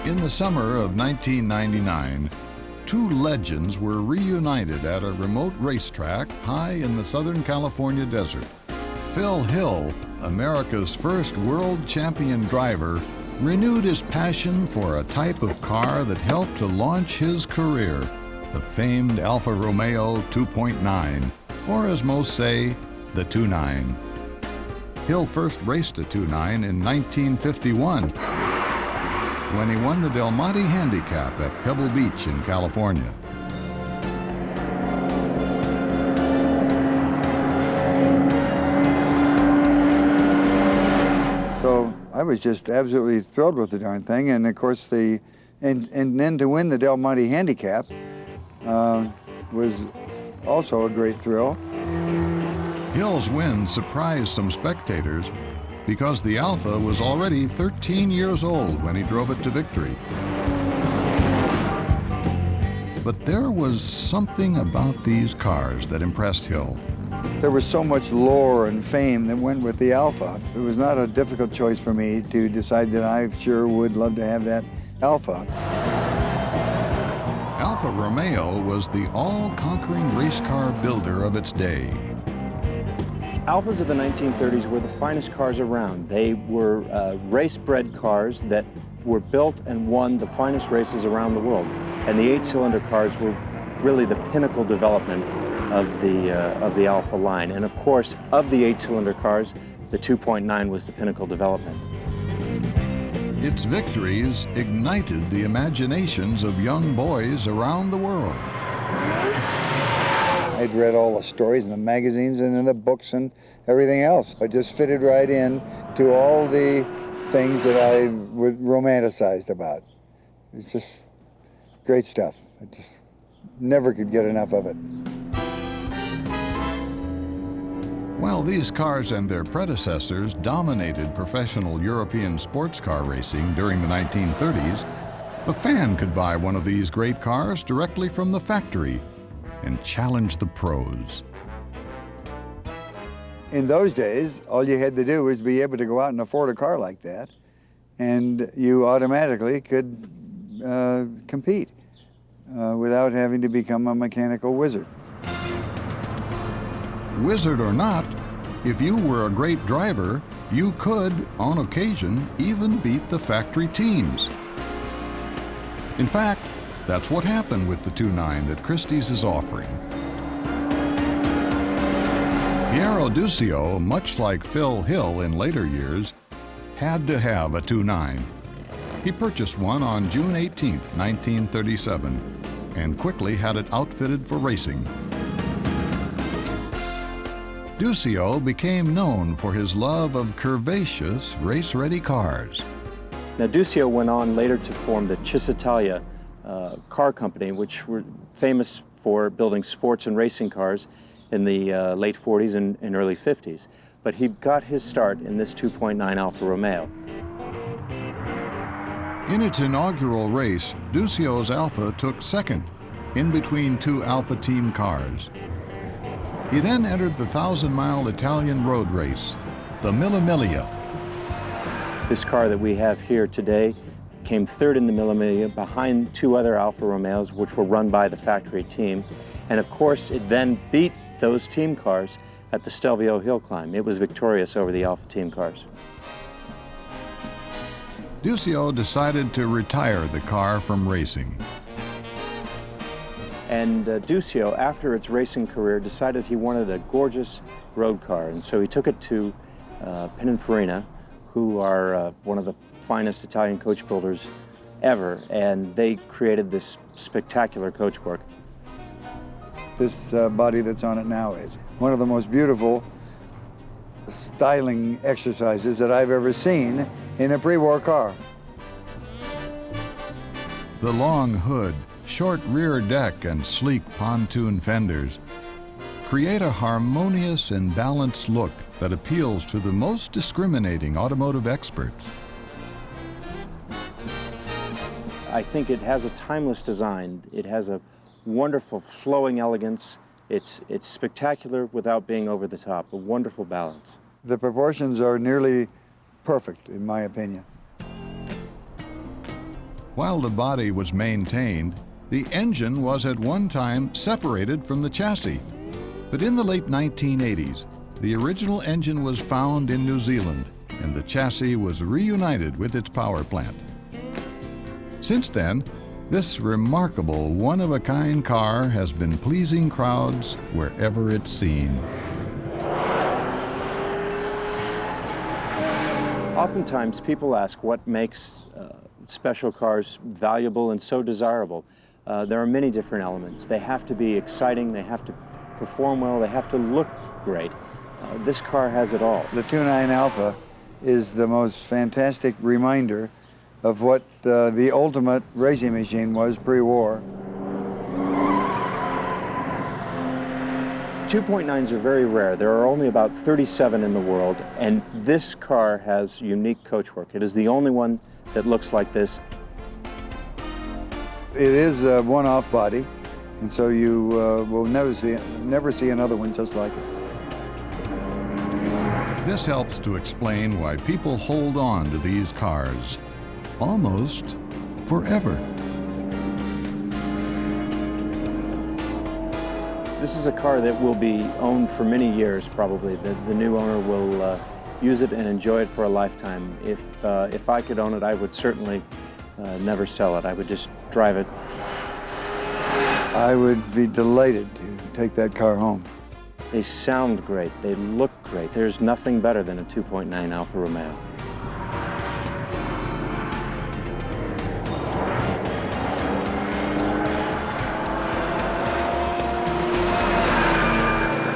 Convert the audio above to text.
In the summer of 1999, two legends were reunited at a remote racetrack high in the Southern California desert. Phil Hill, America's first world champion driver, renewed his passion for a type of car that helped to launch his career, the famed Alfa Romeo 2.9, or as most say, the 2.9. Hill first raced a 2.9 in 1951 when he won the Del Monte Handicap at Pebble Beach in California. So I was just absolutely thrilled with the darn thing, and of course and then to win the Del Monte Handicap was also a great thrill. Hill's win surprised some spectators because the Alfa was already 13 years old when he drove it to victory. But there was something about these cars that impressed Hill. There was so much lore and fame that went with the Alfa. It was not a difficult choice for me to decide that I sure would love to have that Alfa. Alfa Romeo was the all-conquering race car builder of its day. Alfas of the 1930s were the finest cars around. They were race-bred cars that were built and won the finest races around the world. And the 8-cylinder cars were really the pinnacle development of the Alfa line. And of course, of the 8-cylinder cars, the 2.9 was the pinnacle development. Its victories ignited the imaginations of young boys around the world. I'd read all the stories in the magazines and in the books and everything else. It just fitted right in to all the things that I romanticized about. It's just great stuff. I just never could get enough of it. While these cars and their predecessors dominated professional European sports car racing during the 1930s, a fan could buy one of these great cars directly from the factory and challenge the pros. In those days, all you had to do was be able to go out and afford a car like that, and you automatically could compete without having to become a mechanical wizard. Wizard or not, if you were a great driver, you could, on occasion, even beat the factory teams. In fact, that's what happened with the 2.9 that Christie's is offering. Piero Duccio, much like Phil Hill in later years, had to have a 2.9. He purchased one on June 18, 1937, and quickly had it outfitted for racing. Duccio became known for his love of curvaceous, race-ready cars. Now, Duccio went on later to form the Cisitalia car company, which were famous for building sports and racing cars in the late 40s and early 50s. But he got his start in this 2.9 Alfa Romeo. In its inaugural race, Duccio's Alfa took second, in between two Alfa team cars. He then entered the 1,000-mile Italian road race, the Mille Miglia. This car that we have here today came third in the Mille Miglia behind two other Alfa Romeos, which were run by the factory team. And of course, it then beat those team cars at the Stelvio Hill Climb. It was victorious over the Alfa team cars. Duccio decided to retire the car from racing. And Duccio, after its racing career, decided he wanted a gorgeous road car. And so he took it to Pininfarina, who are one of the finest Italian coach builders ever, and they created this spectacular coachwork. This body that's on it now is one of the most beautiful styling exercises that I've ever seen in a pre-war car. The long hood, short rear deck, and sleek pontoon fenders create a harmonious and balanced look that appeals to the most discriminating automotive experts. I think it has a timeless design. It has a wonderful flowing elegance. It's spectacular without being over the top, a wonderful balance. The proportions are nearly perfect, in my opinion. While the body was maintained, the engine was at one time separated from the chassis. But in the late 1980s, the original engine was found in New Zealand, and the chassis was reunited with its power plant. Since then, this remarkable one-of-a-kind car has been pleasing crowds wherever it's seen. Oftentimes, people ask what makes special cars valuable and so desirable. There are many different elements. They have to be exciting, they have to perform well, they have to look great. This car has it all. The 29 Alpha is the most fantastic reminder of what the ultimate racing machine was pre-war. 2.9s are very rare. There are only about 37 in the world, and this car has unique coachwork. It is the only one that looks like this. It is a one-off body, and so you will never see another one just like it. This helps to explain why people hold on to these cars almost forever. This is a car that will be owned for many years, probably. The new owner will use it and enjoy it for a lifetime. If I could own it, I would certainly never sell it. I would just drive it. I would be delighted to take that car home. They sound great. They look great. There's nothing better than a 2.9 Alfa Romeo.